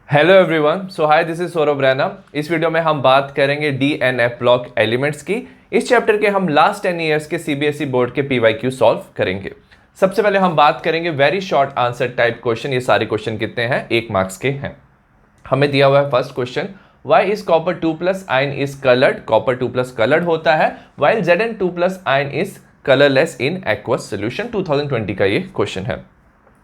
Hello everyone, so hi, this is Saurabh Raina. इस video में हम बात करेंगे D and F block elements की। इस चैप्टर के हम लास्ट 10 ईयर्स के सीबीएसई बोर्ड के पीवाईक्यू सॉल्व करेंगे। सबसे पहले हम बात करेंगे very short answer type question. ये सारे क्वेश्चन कितने हैं? 1 मार्क्स के हैं। हमें दिया हुआ है first question, why is copper 2+ ion is coloured. Copper 2+ coloured होता है, while Zn2+ ion is colourless in aqueous solution. 2020 का ये क्वेश्चन है।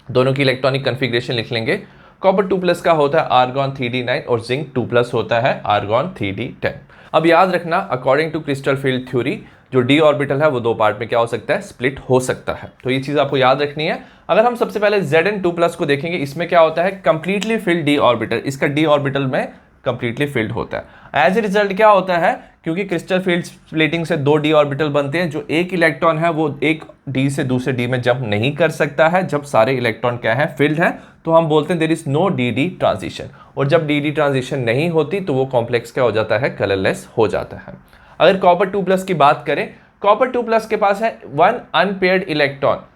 दोनों की इलेक्ट्रॉनिक कन्फिग्रेशन लिख लेंगे। कॉपर 2+ का होता है आर्गॉन 3d9 और जिंक 2+ होता है आर्गॉन 3d10। अब याद रखना, according to crystal field theory जो डी ऑर्बिटल है वो 2 पार्ट में क्या हो सकता है? स्प्लिट हो सकता है। तो ये चीज आपको याद रखनी है। अगर हम सबसे पहले Zn2+ को देखेंगे, इसमें क्या होता है? Completely filled D orbital. इसका डी ऑर्बिटल में कंप्लीटली फिल्ड होता है। एज ए रिजल्ट क्या होता है? क्योंकि क्रिस्टल फील्ड स्प्लिटिंग से 2 डी ऑर्बिटल बनते हैं, जो एक इलेक्ट्रॉन है वो एक डी से दूसरे डी में जंप नहीं कर सकता है जब सारे इलेक्ट्रॉन क्या है? फिल्ड है। तो हम बोलते हैं there is no D D transition. और जब डी डी ट्रांजिशन नहीं होती तो वो कॉम्प्लेक्स क्या हो जाता है? कलरलेस हो जाता है। अगर कॉपर 2+ की बात करें, कॉपर 2+ के पास है 1 अनपेयर्ड इलेक्ट्रॉन।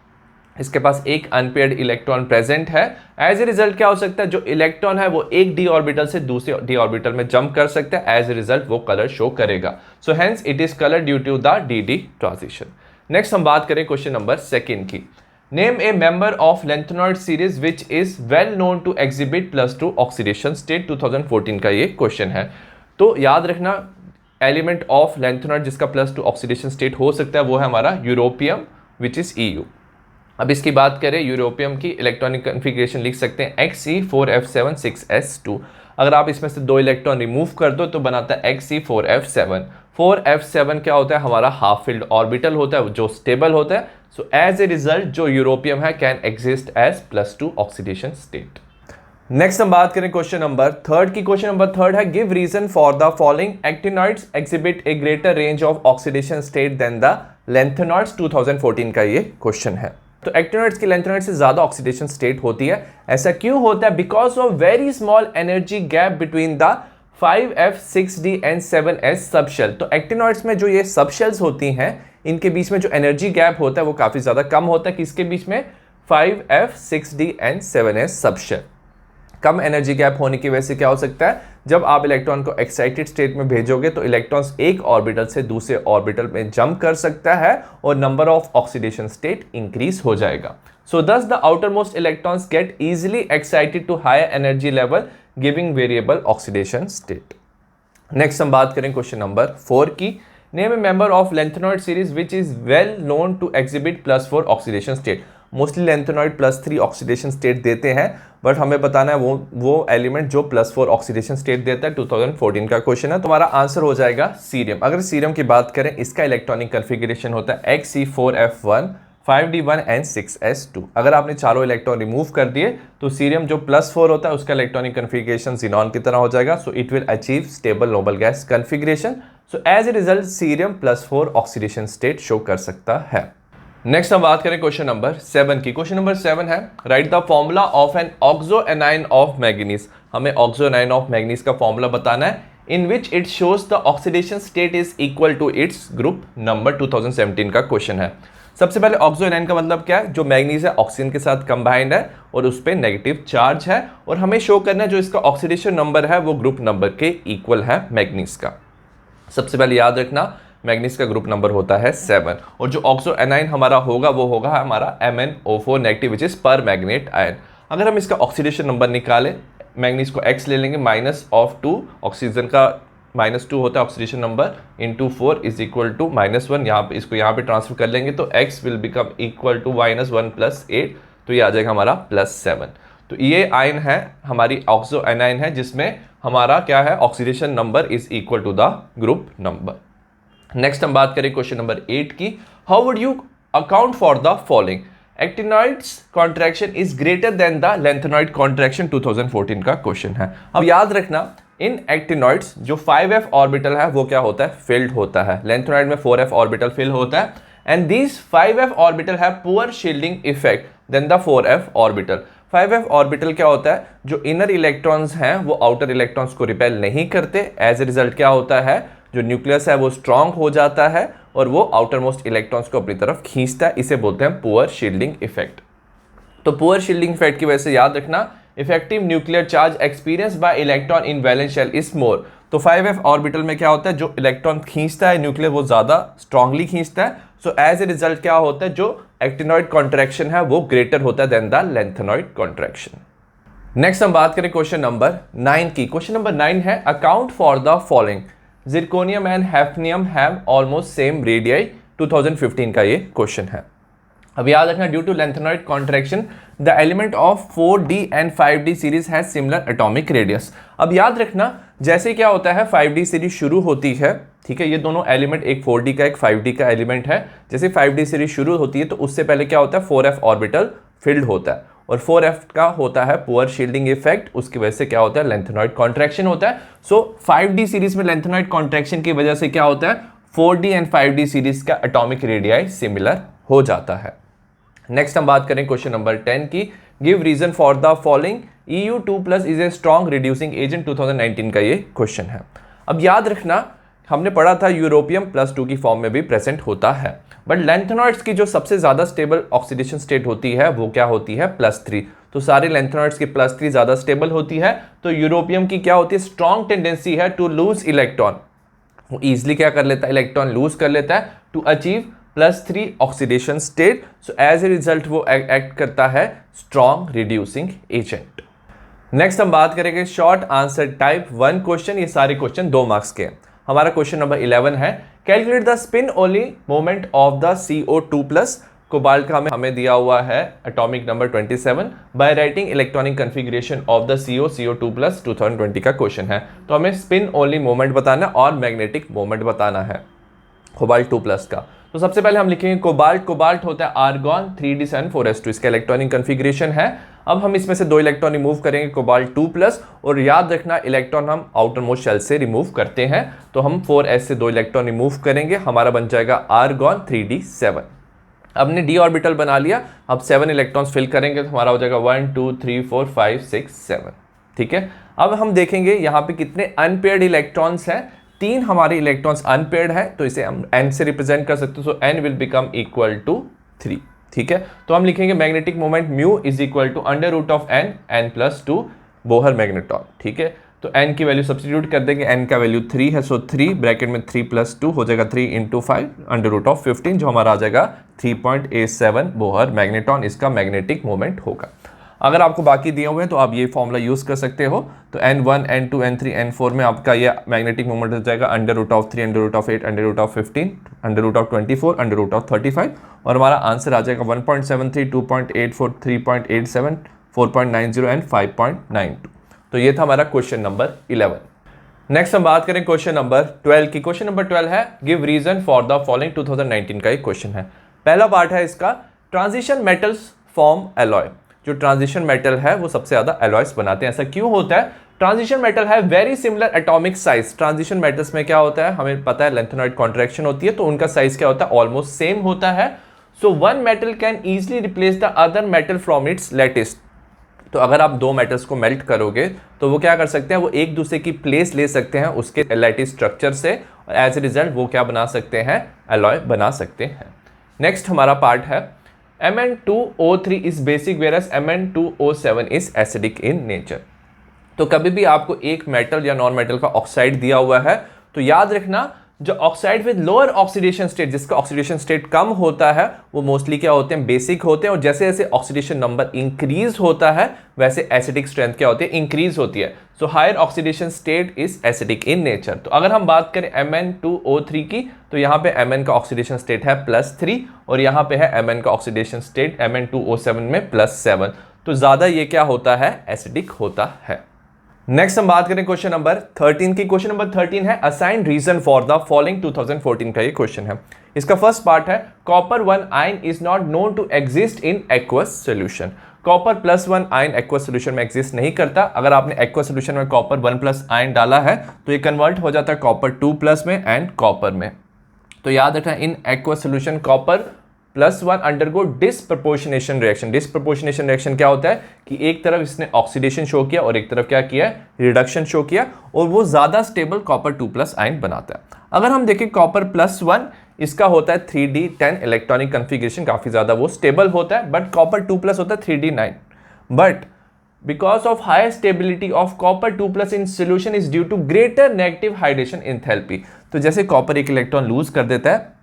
इसके पास एक अनपेयर्ड इलेक्ट्रॉन प्रेजेंट है। एज ए रिजल्ट क्या हो सकता है? जो इलेक्ट्रॉन है वो एक डी ऑर्बिटल से दूसरे डी ऑर्बिटल में जंप कर सकता है। एज ए रिजल्ट वो कलर शो करेगा। So hence it is colour due to the D D transition. Next हम बात करें क्वेश्चन नंबर 2 की। Name a member of lanthanoid series which is well known to exhibit +2 oxidation state. 2014 का ये question है। तो याद रखना, एलिमेंट ऑफ लेंथेनॉइड जिसका +2 ऑक्सीडेशन स्टेट हो सकता है वो है हमारा यूरोपियम विच इज EU। अब इसकी बात करें, यूरोपियम की इलेक्ट्रॉनिक कन्फिग्रेशन लिख सकते हैं Xe4f7 6s2। अगर आप इसमें से 2 इलेक्ट्रॉन रिमूव कर दो तो बनाता है Xe4f7। 4f7 क्या होता है? हमारा हाफ फिल्ड ऑर्बिटल होता है जो स्टेबल होता है। सो एज ए रिजल्ट जो यूरोपियम है can exist as +2 oxidation state. Next हम बात करें क्वेश्चन नंबर 3 की। क्वेश्चन नंबर 3 है, give reason for the following actinoids exhibit a greater range of oxidation state than the lanthanoids. 2014 का ये question है। तो एक्टिनॉइड्स की लेंथेनॉइड से ज्यादा ऑक्सीडेशन स्टेट होती है। ऐसा क्यों होता है? Because of very small energy gap between the 5f 6d and 7s subshell. तो एक्टिनॉइड्स में जो ये सबशेल्स होती हैं इनके बीच में जो एनर्जी गैप होता है वो काफी ज्यादा कम होता है। किसके बीच में? 5f 6d and 7s subshell. Come energy gap होने की वजह से क्या हो सकता है? जब आप इलेक्ट्रॉन को एक्साइटेड स्टेट में भेजोगे तो इलेक्ट्रॉन्स एक ऑर्बिटल से दूसरे ऑर्बिटल में जंप कर सकता है और number of oxidation state increase हो जाएगा। So thus the outermost electrons get easily excited to higher energy level giving variable oxidation state. Next हम बात करें क्वेश्चन नंबर 4 की। Name a member of lanthanoid series which is well known to exhibit +4 oxidation state. Mostly lanthanoid +3 oxidation state देते हैं, but हमें बताना है वो एलिमेंट जो +4 ऑक्सीडेशन स्टेट देता है। 2014 का क्वेश्चन है। तुम्हारा आंसर हो जाएगा सीरियम। अगर सीरियम की बात करें, इसका इलेक्ट्रॉनिक कन्फिग्रेशन होता है Xe4f1 5d1 एंड 6s2। अगर आपने चारों इलेक्ट्रॉन रिमूव कर दिए तो सीरियम जो +4 होता है उसका इलेक्ट्रॉनिक कन्फिग्रेशन ज़ीनॉन की तरह हो जाएगा। So it will achieve stable noble gas configuration. So as a result cerium +4 oxidation state show कर सकता है। नेक्स्ट हम बात करें क्वेश्चन नंबर 7 की। क्वेश्चन नंबर 7 है, write the formula of an oxoanion of manganese. हमें ऑक्सो एनाइन ऑफ मैग्नीज का फॉर्मूला बताना है in which it shows the oxidation state is equal to its group number. 2017 का question है। सबसे पहले ऑक्सो एनाइन का मतलब क्या है? जो मैग्नीज है ऑक्सीजन के साथ कंबाइंड है और उस पर नेगेटिव चार्ज है, और हमें शो करना है जो इसका ऑक्सीडेशन नंबर है वो ग्रुप नंबर के इक्वल है मैग्नीज का। सबसे पहले याद रखना, मैग्नीज का ग्रुप नंबर होता है 7, और जो ऑक्सो एनाइन हमारा होगा वो होगा हमारा MnO4 नेगेटिव विच इज पर मैग्नेट आयन। अगर हम इसका ऑक्सीडेशन नंबर निकालें, मैग्नीज को X ले लेंगे, -2, ऑक्सीजन का -2 होता है oxidation number, into 4 is equal to -1। यहाँ पे इसको यहाँ पे ट्रांसफर कर लेंगे तो X will become equal to -1 + 8, तो ये आ जाएगा हमारा +7। तो ये आयन है हमारी ऑक्सो एनाइन है जिसमें हमारा क्या है? Oxidation number is equal to the group number. Next हम बात करें क्वेश्चन नंबर 8 की। How would you account for the following? Actinoids contraction is greater than the lanthanoid contraction. 2014 का क्वेश्चन है। अब याद रखना, इन एक्टिनॉइड्स जो 5f ऑर्बिटल है वो क्या होता है? फिल्ड होता है। लेंथेनॉइड में 4f ऑर्बिटल फिल होता है, and these 5f orbital have poor shielding effect than the 4f orbital. 5f orbital क्या होता है? जो इनर इलेक्ट्रॉन्स हैं वो आउटर इलेक्ट्रॉन्स को रिपेल नहीं करते। एज ए रिजल्ट क्या होता है? जो न्यूक्लियस है वो स्ट्रांग हो जाता है और वो आउटर मोस्ट इलेक्ट्रॉन्स को अपनी तरफ खींचता है। इसे बोलते हैं पुअर शील्डिंग इफेक्ट। तो पुअर शील्डिंग इफेक्ट की वजह से याद रखना, effective nuclear charge experience by electron in valence shell is more. तो 5f ऑर्बिटल में क्या होता है, जो इलेक्ट्रॉन खींचता है न्यूक्लियर वो ज्यादा स्ट्रांगली खींचता है। सो एज ए रिजल्ट क्या होता है, जो एक्टिनॉइड कॉन्ट्रैक्शन है वो ग्रेटर होता है than the lanthanoid contraction. Next हम बात करें क्वेश्चन नंबर 9 की। क्वेश्चन नंबर 9 है account for the following, zirconium and hafnium have almost same radii. 2015 का ये क्वेश्चन है। अब याद रखना, due to lanthanoid contraction the element of 4d and 5d series has similar atomic radius. अब याद रखना, जैसे क्या होता है 5d सीरीज शुरू होती है, ठीक है, ये दोनों एलिमेंट एक 4d का एक 5d का एलिमेंट है। जैसे 5d सीरीज शुरू होती है तो उससे पहले क्या होता है 4f ऑर्बिटल फिल्ड होता है, और 4f का होता है पुअर शील्डिंग इफेक्ट, उसकी वजह से क्या होता है लेंथेनॉइड कॉन्ट्रैक्शन होता है। सो 5d सीरीज में लेंथेनॉइड कॉन्ट्रैक्शन की वजह से क्या होता है 4d एंड 5d सीरीज का एटॉमिक रेडियाई सिमिलर हो जाता है। नेक्स्ट हम बात करें क्वेश्चन नंबर 10 की, give reason for the following, EU2+ is a strong reducing agent. 2019 का ये क्वेश्चन है। अब याद रखना, हमने पढ़ा था यूरोपियम +2 की फॉर्म में भी प्रेजेंट होता है, बट लेंथेनॉइड्स की जो सबसे ज्यादा स्टेबल ऑक्सीडेशन स्टेट होती है वो क्या होती है +3। तो सारे लेंथेनॉइड्स की +3 ज्यादा स्टेबल होती है। तो यूरोपियम की क्या होती है, स्ट्रॉन्ग टेंडेंसी है टू लूज इलेक्ट्रॉन, वो इजिली क्या कर लेता है इलेक्ट्रॉन लूज कर लेता है to achieve +3 oxidation state. So as a result वो एक्ट करता है स्ट्रॉन्ग रिड्यूसिंग एजेंट। नेक्स्ट हम बात करेंगे शॉर्ट आंसर टाइप 1 क्वेश्चन। ये सारे क्वेश्चन 2 मार्क्स के हैं। हमारा क्वेश्चन नंबर 11 है, calculate the spin only moment of the CO2+। Cobalt का हमें दिया हुआ है atomic number 27 by writing electronic configuration of the CO2+। 2020 का क्वेश्चन है। तो हमें स्पिन ओनली मोमेंट बताना और मैग्नेटिक मोमेंट बताना है कोबाल्ट 2+ का। तो सबसे पहले हम लिखेंगे कोबाल्ट। कोबाल्ट होता है आर्गॉन 3d7 इसका इलेक्ट्रॉनिक कन्फिग्रेशन है। अब हम इसमें से 2 इलेक्ट्रॉन रिमूव करेंगे कोबाल्ट 2+, और याद रखना इलेक्ट्रॉन हम आउटर मोस्ट शेल से रिमूव करते हैं। तो हम 4s से 2 इलेक्ट्रॉन रिमूव करेंगे, हमारा बन जाएगा आर्गॉन 3d7। अब ने d ऑर्बिटल बना लिया, अब 7 इलेक्ट्रॉन्स फिल करेंगे तो हमारा हो जाएगा 1 2 3 4 5 6 7। ठीक है, अब हम देखेंगे यहाँ पे कितने अनपेयर्ड इलेक्ट्रॉन्स हैं। 3 हमारे इलेक्ट्रॉन्स अनपेयर्ड है, तो इसे हम n से रिप्रेजेंट कर सकते हो। So n will become equal to 3। ठीक है, तो हम लिखेंगे magnetic moment mu is equal to √n+2 Bohr magnetron. ठीक है, तो n की वैल्यू सब्स्टिट्यूट कर देंगे, n का वैल्यू 3 है। सो 3 ब्रैकेट में 3 + 2 हो जाएगा 3 × 5 √15, जो हमारा आ जाएगा 3.87 बोहर मैग्नेट्रॉन इसका मैग्नेटिक मोमेंट होगा। अगर आपको बाकी दिए हुए हैं तो आप ये फॉर्मूला यूज कर सकते हो। तो n1 n2 n3 n4 में आपका ये मैग्नेटिक मोमेंट हो जाएगा √3 √8 √15 √24 √35, और हमारा आंसर आ जाएगा 1.73 2.84 3.87 4.90 एंड 5.92। तो ये था हमारा क्वेश्चन नंबर 11। नेक्स्ट हम बात करें क्वेश्चन नंबर 12 की। क्वेश्चन नंबर 12 है give reason for the following. 2019 का एक क्वेश्चन है। पहला पार्ट है इसका, ट्रांजिशन मेटल्स फॉर्म एलॉय। जो ट्रांजिशन मेटल है वो सबसे ज्यादा एलॉयस बनाते हैं। ऐसा क्यों होता है? ट्रांजिशन मेटल है very similar atomic size. Transition metals में क्या होता है, हमें पता है लेंथेनॉइड कॉन्ट्रैक्शन होती है, तो उनका साइज क्या होता है, ऑलमोस्ट सेम होता है। So one metal can easily replace the other metal from its lattice. तो अगर आप 2 मेटल्स को मेल्ट करोगे तो वो क्या कर सकते हैं, वो एक दूसरे की प्लेस ले सकते हैं उसके लैटिस स्ट्रक्चर से, और एज ए रिजल्ट वो क्या बना सकते हैं, एलॉय बना सकते हैं। नेक्स्ट हमारा पार्ट है Mn2O3 is basic whereas Mn2O7 is acidic in nature. तो कभी भी आपको एक मेटल या नॉन मेटल का ऑक्साइड दिया हुआ है तो याद रखना जो oxide with lower oxidation state, जिसका ऑक्सीडेशन स्टेट कम होता है, वो मोस्टली क्या होते हैं, बेसिक होते हैं। और जैसे जैसे ऑक्सीडेशन नंबर इंक्रीज होता है वैसे एसिडिक स्ट्रेंथ क्या होती है, इंक्रीज होती है। So higher oxidation state is acidic in nature. तो अगर हम बात करें Mn2O3 की, तो यहाँ पे Mn का ऑक्सीडेशन स्टेट है +3 और यहाँ पे है Mn का ऑक्सीडेशन स्टेट Mn2O7 में +7। तो ज्यादा ये क्या होता है, एसिडिक होता है। नेक्स्ट हम बात करें क्वेश्चन नंबर 13 की। क्वेश्चन नंबर 13 है assign reason for the following. 2014 का ये क्वेश्चन है। इसका फर्स्ट पार्ट है copper 1 ion is not known to exist in aqueous solution. Copper +1 ion aqueous solution में एग्जिस्ट नहीं करता। अगर आपने एक्वस सोल्यूशन में कॉपर 1+ आयन डाला है तो ये कन्वर्ट हो जाता है कॉपर 2+ में एंड कॉपर में। तो याद रखना इन aqueous solution copper +1 undergo disproportionation reaction. Disproportionation reaction क्या होता है कि एक तरफ इसने ऑक्सीडेशन शो किया और एक तरफ क्या किया, रिडक्शन शो किया, और वो ज्यादा स्टेबल कॉपर 2+ आयन बनाता है। अगर हम देखें कॉपर +1 इसका होता है 3d10 इलेक्ट्रॉनिक कन्फिग्रेशन, काफी ज्यादा वो स्टेबल होता है, बट कॉपर 2+ होता है 3d9। But because of higher stability of copper 2+ in solution is due to greater negative hydration enthalpy. तो जैसे कॉपर एक इलेक्ट्रॉन लूज कर देता है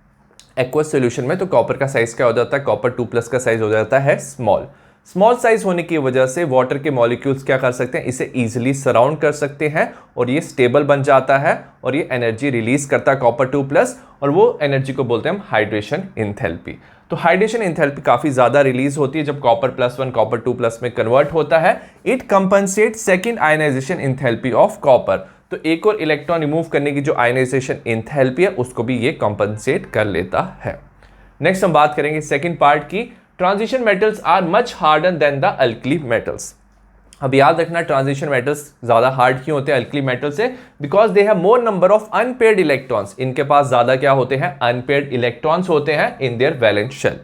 एक्वस सॉल्यूशन में, तो कॉपर का साइज क्या हो जाता है, कॉपर 2+ का साइज हो जाता है स्मॉल। स्मॉल साइज होने की वजह से वाटर के मॉलिक्यूल्स क्या कर सकते हैं, इसे इजीली सराउंड कर सकते हैं और ये स्टेबल बन जाता है और ये एनर्जी रिलीज करता है कॉपर 2+, और वो एनर्जी को बोलते हैं हम हाइड्रेशन एंथैल्पी। तो हाइड्रेशन एंथैल्पी काफी ज्यादा रिलीज होती है जब कॉपर +1 कॉपर 2+ में कन्वर्ट होता है। It compensate second ionisation enthalpy of copper. तो एक और इलेक्ट्रॉन रिमूव करने की जो आयनाइजेशन एंथैल्पी है उसको भी ये कंपनसेट कर लेता है। नेक्स्ट हम बात करेंगे सेकंड पार्ट की, transition metals are much harder than the alkali metals. अब याद रखना ट्रांजिशन मेटल्स ज्यादा हार्ड क्यों होते हैं अल्कली मेटल से, because they have more number of unpaired electrons. इनके पास ज्यादा क्या होते हैं, अनपेयर्ड इलेक्ट्रॉन्स होते हैं in their valence shell.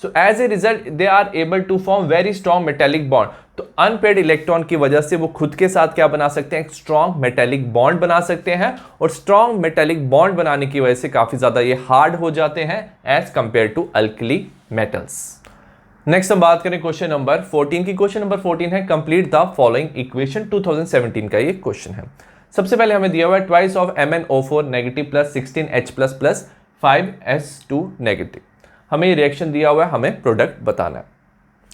So as a result they are able to form very strong metallic bond. तो अनपेयर्ड इलेक्ट्रॉन की वजह से वो खुद के साथ क्या बना सकते हैं, एक स्ट्रॉन्ग मेटेलिक बॉन्ड बना सकते हैं, और स्ट्रॉन्ग मेटेलिक बॉन्ड बनाने की वजह से काफी ज्यादा ये हार्ड हो जाते हैं as compare to alkali metals. Next हम बात करें क्वेश्चन नंबर 14 की। क्वेश्चन नंबर 14 है कंप्लीट द फॉलोइंग इक्वेशन। 2017 का ये क्वेश्चन है। सबसे पहले हमें दिया हुआ है twice of MnO4 negative plus 16H plus plus 5S2 negative. हमें ये रिएक्शन दिया हुआ है, हमें प्रोडक्ट बताना है।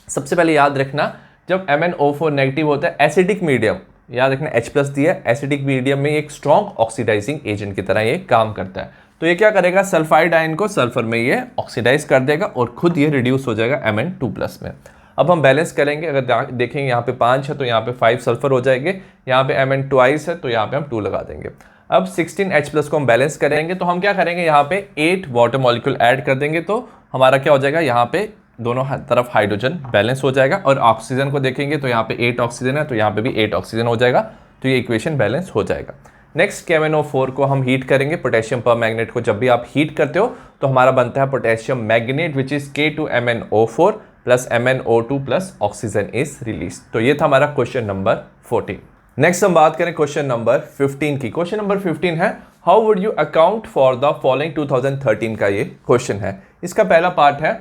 सबसे पहले याद रखना जब MnO4 नेगेटिव होता है एसिडिक मीडियम, याद रखना H प्लस दिया है, एसिडिक मीडियम में एक स्ट्रॉन्ग ऑक्सीडाइजिंग एजेंट की तरह ये काम करता है। तो ये क्या करेगा, सल्फाइड आयन को सल्फर में ये ऑक्सीडाइज कर देगा और खुद ये रिड्यूस हो जाएगा Mn2+ में। अब हम बैलेंस करेंगे, अगर देखेंगे यहाँ पे 5 है तो यहाँ पे 5 सल्फर हो जाएंगे, यहाँ पे Mn ट्वाइस है तो यहाँ पे हम 2 लगा देंगे। अब 16H+ को हम बैलेंस करेंगे तो हम क्या करेंगे, यहाँ पे 8 वाटर मॉलिक्यूल ऐड कर देंगे तो हमारा क्या हो जाएगा, यहाँ पे दोनों तरफ हाइड्रोजन बैलेंस हो जाएगा। और ऑक्सीजन को देखेंगे तो यहाँ पे 8 ऑक्सीजन है तो यहाँ पे भी 8 ऑक्सीजन हो जाएगा, तो ये इक्वेशन बैलेंस हो जाएगा। नेक्स्ट KMnO4 को हम हीट करेंगे, पोटेशियम परमैंगनेट को जब भी आप हीट करते हो तो हमारा बनता है potassium magnet which is K2MnO4 plus MnO2 plus oxygen is release. तो ये था हमारा क्वेश्चन नंबर 14। नेक्स्ट हम बात करें क्वेश्चन नंबर 15 की। क्वेश्चन नंबर 15 है how would you account for the following. 2013 का ये क्वेश्चन है। इसका पहला पार्ट है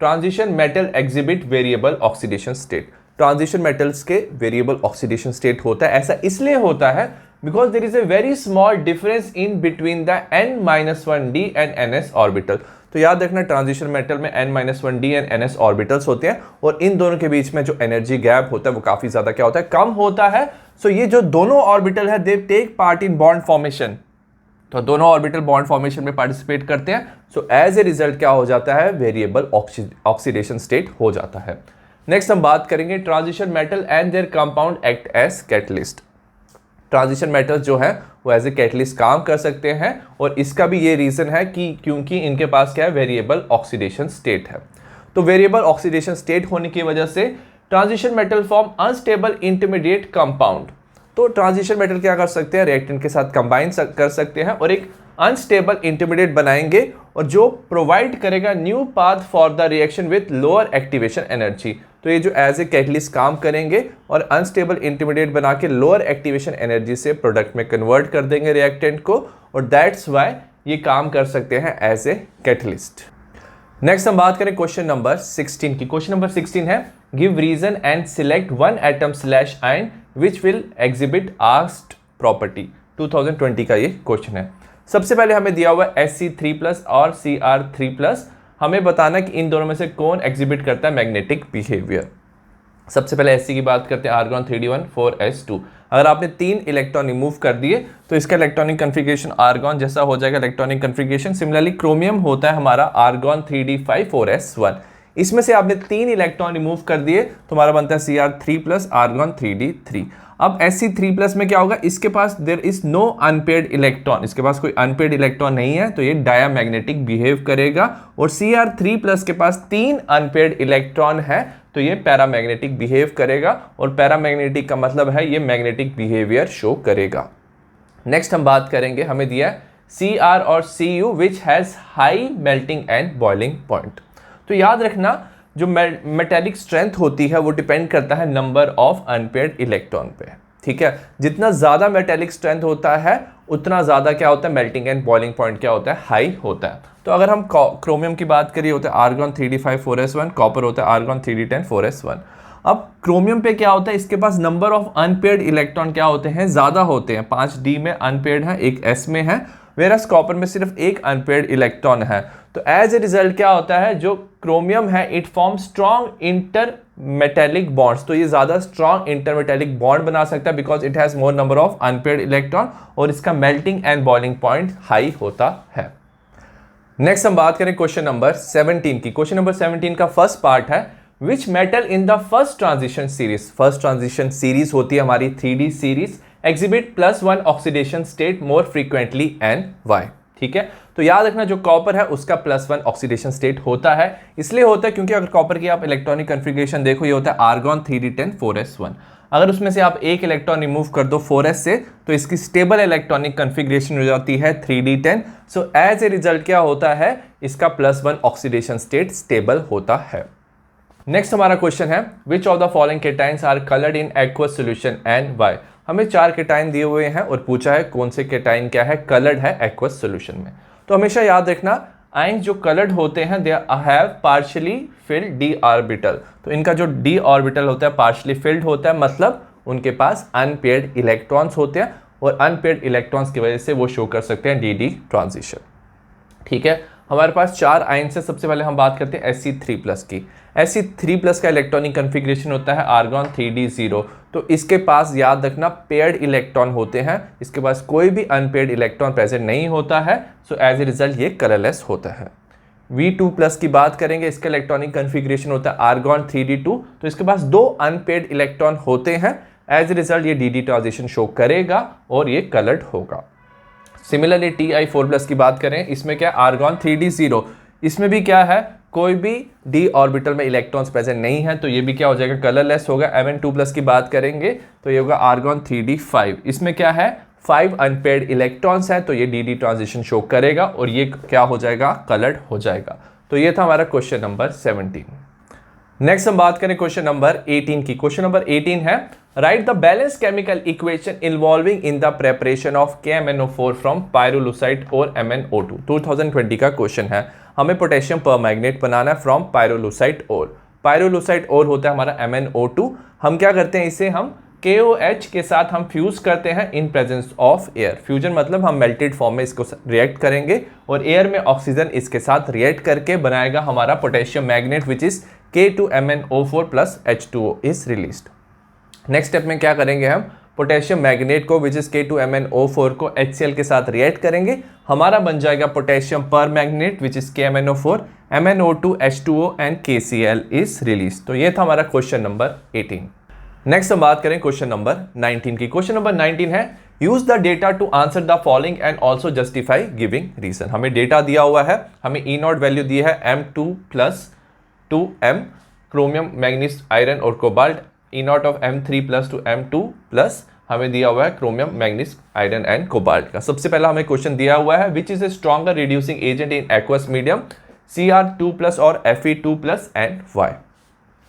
transition metal exhibit variable oxidation state. Transition metals के वेरिएबल ऑक्सीडेशन स्टेट होता है, ऐसा इसलिए होता है because there is a very small difference in between the n-1d and ns orbital। तो याद रखना ट्रांजिशन मेटल में n-1d and ns ऑर्बिटल्स होते हैं और इन दोनों के बीच में जो एनर्जी गैप होता है वो काफी ज्यादा क्या होता है, कम होता है। सो ये जो दोनों ऑर्बिटल है they take part in bond formation, तो दोनों ऑर्बिटल बॉन्ड फॉर्मेशन में पार्टिसिपेट करते हैं। सो एज ए रिजल्ट क्या हो जाता है, वेरिएबल ऑक्सीडेशन स्टेट हो जाता है। नेक्स्ट हम बात करेंगे transition metal and their compound act as catalyst. Transition metals जो है वो एज ए कैटलिस्ट काम कर सकते हैं और इसका भी ये रीजन है कि क्योंकि इनके पास क्या है, वेरिएबल ऑक्सीडेशन स्टेट है। तो वेरिएबल ऑक्सीडेशन स्टेट होने की वजह से transition metal form unstable intermediate compound. तो ट्रांजिशन मेटल क्या कर सकते हैं, रिएक्टेंट के साथ कंबाइन कर सकते हैं और एक अनस्टेबल इंटरमीडिएट बनाएंगे और जो प्रोवाइड करेगा new path for the reaction with lower activation energy. तो ये जो एज ए कैटलिस्ट काम करेंगे और अनस्टेबल इंटरमीडिएट बना के लोअर एक्टिवेशन एनर्जी से प्रोडक्ट में कन्वर्ट कर देंगे रिएक्टेंट को, और दैट्स वाई ये काम कर सकते हैं एज ए कैटलिस्ट। नेक्स्ट हम बात करें क्वेश्चन नंबर 16 की। क्वेश्चन नंबर 16 है give reason and select one atom slash ion which will exhibit asked property. 2020 का ये क्वेश्चन है। सबसे पहले हमें दिया हुआ है Sc3+ और Cr3+। हमें बताना कि इन दोनों में से कौन एग्जिबिट करता है मैग्नेटिक बिहेवियर। सबसे पहले Sc की बात करते हैं, आर्गॉन 3d1 4s2। अगर आपने 3 इलेक्ट्रॉन रिमूव कर दिए तो इसका इलेक्ट्रॉनिक कन्फिगरेशन आर्गॉन जैसा हो जाएगा इलेक्ट्रॉनिक कन्फिगरेशन। सिमिलरली क्रोमियम होता है हमारा आर्गॉन 3d5 4s1। इसमें से आपने 3 इलेक्ट्रॉन रिमूव कर दिए तो हमारा बनता है Cr3+ आर्गॉन 3d3। अब Sc3+ में क्या होगा, इसके पास there is no unpaired electron, इसके पास कोई अनपेयर्ड इलेक्ट्रॉन नहीं है तो ये डायामैग्नेटिक बिहेव करेगा। और Cr3+ के पास 3 अनपेयर्ड इलेक्ट्रॉन है तो ये पैरामैग्नेटिक बिहेव करेगा, और पैरामैग्नेटिक का मतलब है ये मैग्नेटिक बिहेवियर शो करेगा। नेक्स्ट हम बात करेंगे, हमें दिया है Cr और Cu which has high melting and boiling point. तो याद रखना जो मेटेलिक स्ट्रेंथ होती है वो डिपेंड करता है नंबर ऑफ अनपेयर्ड इलेक्ट्रॉन पे, ठीक है। जितना ज़्यादा मेटेलिक स्ट्रेंथ होता है उतना ज़्यादा क्या होता है, मेल्टिंग एंड बॉइलिंग पॉइंट क्या होता है, हाई होता है। तो अगर हम क्रोमियम की बात करिए होता है आर्गॉन 3d5 4s1, कॉपर होता है आर्गॉन 3d10 4s1। अब क्रोमियम पे क्या होता है, इसके पास नंबर ऑफ अनपेयर्ड इलेक्ट्रॉन क्या होते हैं, ज़्यादा होते हैं। 5d में अनपेयर्ड है, एक s में है, वेरस कॉपर में सिर्फ एक अनपेयर्ड इलेक्ट्रॉन है। तो एज ए रिजल्ट क्या होता है, जो क्रोमियम है it form strong inter metallic bonds, तो ये ज़्यादा स्ट्रॉन्ग इंटर मेटेलिक बॉन्ड बना सकता है because it has more number of unpaired electron और इसका melting and boiling point high होता है। नेक्स्ट हम बात करें क्वेश्चन नंबर 17 की। क्वेश्चन नंबर 17 का फर्स्ट पार्ट है, which metal in the first transition series, first transition series होती है हमारी 3D series, exhibit +1 oxidation state more frequently and why. ठीक है, तो याद रखना जो कॉपर है उसका +1 ऑक्सीडेशन स्टेट होता है, इसलिए होता है क्योंकि अगर कॉपर की आप इलेक्ट्रॉनिक कन्फिग्रेशन देखो, ये होता है आर्गॉन 3d10 4s1। अगर उसमें से आप एक इलेक्ट्रॉन रिमूव कर दो 4s से, तो इसकी स्टेबल इलेक्ट्रॉनिक कन्फिग्रेशन हो जाती है 3d10। So as a result क्या होता है, इसका +1 ऑक्सीडेशन स्टेट स्टेबल होता है। नेक्स्ट हमारा क्वेश्चन है, which of the following cations are coloured in aqueous solution and why. हमें 4 केटाइन दिए हुए हैं और पूछा है कौन से केटाइन क्या है, कलर्ड है एक्वस सॉल्यूशन में। तो हमेशा याद रखना आयंस जो कलर्ड होते हैं they have partially field d orbital, तो इनका जो d ऑर्बिटल होता है पार्शियली फिल्ड होता है, मतलब उनके पास अनपेयर्ड इलेक्ट्रॉन्स होते हैं और अनपेयर्ड इलेक्ट्रॉन्स की वजह से वो शो कर सकते हैं dd ट्रांजिशन। ठीक है, हमारे पास 4 आयंस है। सबसे पहले हम बात करते हैं Sc3+ की। Sc3+ का इलेक्ट्रॉनिक कन्फिग्रेशन होता है आर्गॉन 3d0, तो इसके पास याद रखना पेयर्ड इलेक्ट्रॉन होते हैं, इसके पास कोई भी अनपेयर्ड इलेक्ट्रॉन प्रेजेंट नहीं होता है। सो एज ए रिजल्ट ये कलरलेस होता है। V2+ की बात करेंगे, इसका इलेक्ट्रॉनिक कन्फिग्रेशन होता है आर्गॉन 3d2, तो इसके पास 2 अनपेयर्ड इलेक्ट्रॉन होते हैं, एज ए रिजल्ट ये dd ट्रांजिशन शो करेगा और ये कलर्ड होगा। सिमिलरली Ti4+ की बात करें, इसमें क्या आर्गॉन 3d0, इसमें भी क्या है, कोई भी d ऑर्बिटल में इलेक्ट्रॉन्स प्रेजेंट नहीं है, तो ये भी क्या हो जाएगा, कलरलेस होगा। Mn2+ की बात करेंगे तो ये होगा आर्गॉन 3d5, इसमें क्या है 5 अनपेयर्ड इलेक्ट्रॉन्स हैं, तो ये dd ट्रांजिशन शो करेगा और ये क्या हो जाएगा, कलर्ड हो जाएगा। तो ये था हमारा क्वेश्चन नंबर 17। नेक्स्ट हम बात करें क्वेश्चन नंबर 18 की। क्वेश्चन नंबर 18 है, write the balance chemical equation involving in the preparation of KMnO4 from pyrolusite और MnO2। 2020 का क्वेश्चन है, हमें पोटेशियम परमैंगनेट बनाना है फ्रॉम पायरोलुसाइट और। पायरोलुसाइट और होता है हमारा MnO2। हम क्या करते हैं, इसे हम KOH के साथ हम फ्यूज करते हैं in presence of air. Fusion मतलब हम मेल्टेड फॉर्म में इसको रिएक्ट करेंगे और एयर में ऑक्सीजन इसके साथ रिएक्ट करके बनाएगा हमारा potassium magnet which is K2MnO4 + H2O is released. Next step में क्या करेंगे, हम पोटेशियम मैग्नेट को विच इज K2MnO4 को HCl के साथ रिएक्ट करेंगे, हमारा बन जाएगा पोटेशियम पर magnet which is KMnO4, MnO2, H2O and KCl is release. तो ये था हमारा क्वेश्चन नंबर 18। नेक्स्ट हम बात करें क्वेश्चन नंबर 19 की। क्वेश्चन नंबर 19 है, use the data to answer the following and also justify giving reason. हमें डेटा दिया हुआ है, हमें E0 वैल्यू दी है M2+2M, क्रोमियम, मैग्नीज, आयरन और cobalt. E0 of M3+ to M2+, हमें दिया हुआ है chromium, manganese, iron and cobalt का। सबसे पहला हमें क्वेश्चन दिया हुआ है, which is a stronger reducing agent in aqueous medium, Cr2+ और Fe2+ एंड वाई।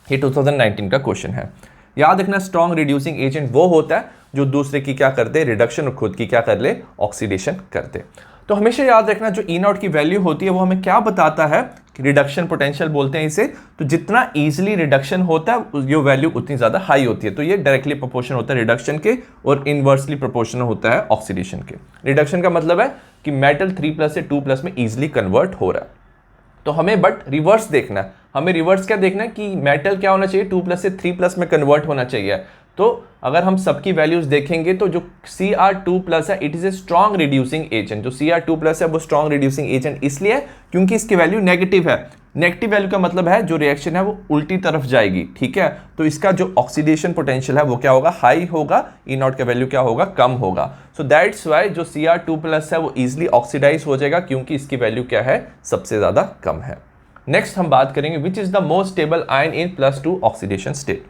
ये 2019 का क्वेश्चन है। याद रखना स्ट्रॉन्ग रिड्यूसिंग एजेंट वो होता है जो दूसरे की क्या कर दे, रिडक्शन, और खुद की क्या कर ले, ऑक्सीडेशन कर दे। तो हमेशा याद रखना जो E0 की वैल्यू होती है वो हमें क्या बताता है, रिडक्शन पोटेंशियल बोलते हैं इसे। तो जितना इजीली रिडक्शन होता है ये वैल्यू उतनी ज़्यादा हाई होती है। तो ये डायरेक्टली प्रोपोर्शनल होता है रिडक्शन के और इनवर्सली प्रोपोर्शनल होता है ऑक्सीडेशन के। रिडक्शन का मतलब है कि मेटल 3+ से 2+ में ईजिली कन्वर्ट हो रहा है। तो हमें बट रिवर्स देखना है, हमें रिवर्स क्या देखना है कि मेटल क्या होना चाहिए, 2+ से 3+ में कन्वर्ट होना चाहिए। तो अगर हम सबकी वैल्यूज देखेंगे तो जो Cr2+ है it is a strong reducing agent. जो Cr2+ है वो स्ट्रॉन्ग रिड्यूसिंग एजेंट इसलिए क्योंकि इसकी वैल्यू नेगेटिव है। नेगेटिव वैल्यू का मतलब है जो रिएक्शन है वो उल्टी तरफ जाएगी, ठीक है। तो इसका जो ऑक्सीडेशन पोटेंशियल है वो क्या होगा, हाई होगा, E0 का वैल्यू क्या होगा, कम होगा। सो दैट्स वाई जो Cr2+ है वो इजिली ऑक्सीडाइज हो जाएगा क्योंकि इसकी वैल्यू क्या है, सबसे ज्यादा कम है। नेक्स्ट हम बात करेंगे which is the most stable ion in +2 oxidation state.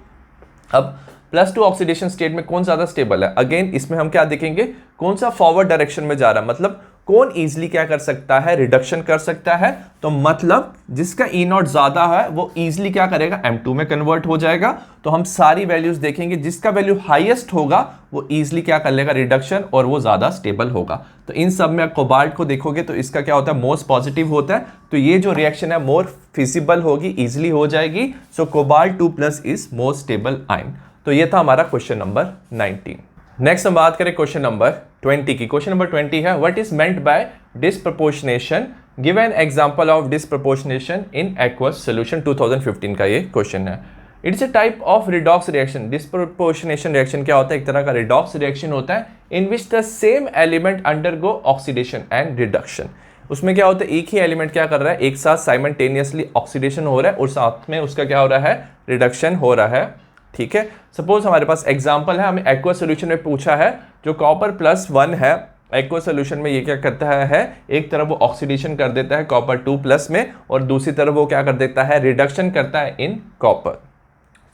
अब +2 ऑक्सीडेशन स्टेट में कौन ज्यादा स्टेबल है, अगेन इसमें हम क्या देखेंगे, कौन सा फॉरवर्ड डायरेक्शन में जा रहा है, मतलब कौन इजीली क्या कर सकता है, रिडक्शन कर सकता है। तो मतलब जिसका ई नॉट ज्यादा है वो इजीली क्या करेगा, M2 में कन्वर्ट हो जाएगा। तो हम सारी वैल्यूज देखेंगे, जिसका वैल्यू हाईएस्ट होगा वो इजीली क्या कर लेगा, रिडक्शन, और वो ज्यादा स्टेबल होगा। तो इन सब में कोबाल्ट को देखोगे तो इसका क्या होता है, मोस्ट पॉजिटिव होता है। तो ये जो रिएक्शन है मोर फिजिबल होगी, इजिली हो जाएगी। So cobalt 2+ is most stable ion. तो ये था हमारा क्वेश्चन नंबर 19। नेक्स्ट हम बात करें क्वेश्चन नंबर 20 की। क्वेश्चन नंबर 20 है, what is meant by disproportionation, give an example of disproportionation in aqueous solution. 2015 का ये क्वेश्चन है। It's a type of redox reaction. Disproportionation reaction क्या होता है, एक तरह का रिडॉक्स रिएक्शन होता है in which the same element undergo oxidation and reduction. उसमें क्या होता है, एक ही एलिमेंट क्या कर रहा है, एक साथ साइमल्टेनियसली ऑक्सीडेशन हो रहा है और साथ में उसका क्या हो रहा है, रिडक्शन हो रहा है। ठीक है, सपोज हमारे पास एग्जांपल है, हमें एक्वा सॉल्यूशन में पूछा है, जो कॉपर +1 है एक्वा सॉल्यूशन में, ये क्या करता है, एक तरफ वो ऑक्सीडेशन कर देता है कॉपर 2+ में, और दूसरी तरफ वो क्या कर देता है, रिडक्शन करता है इन कॉपर।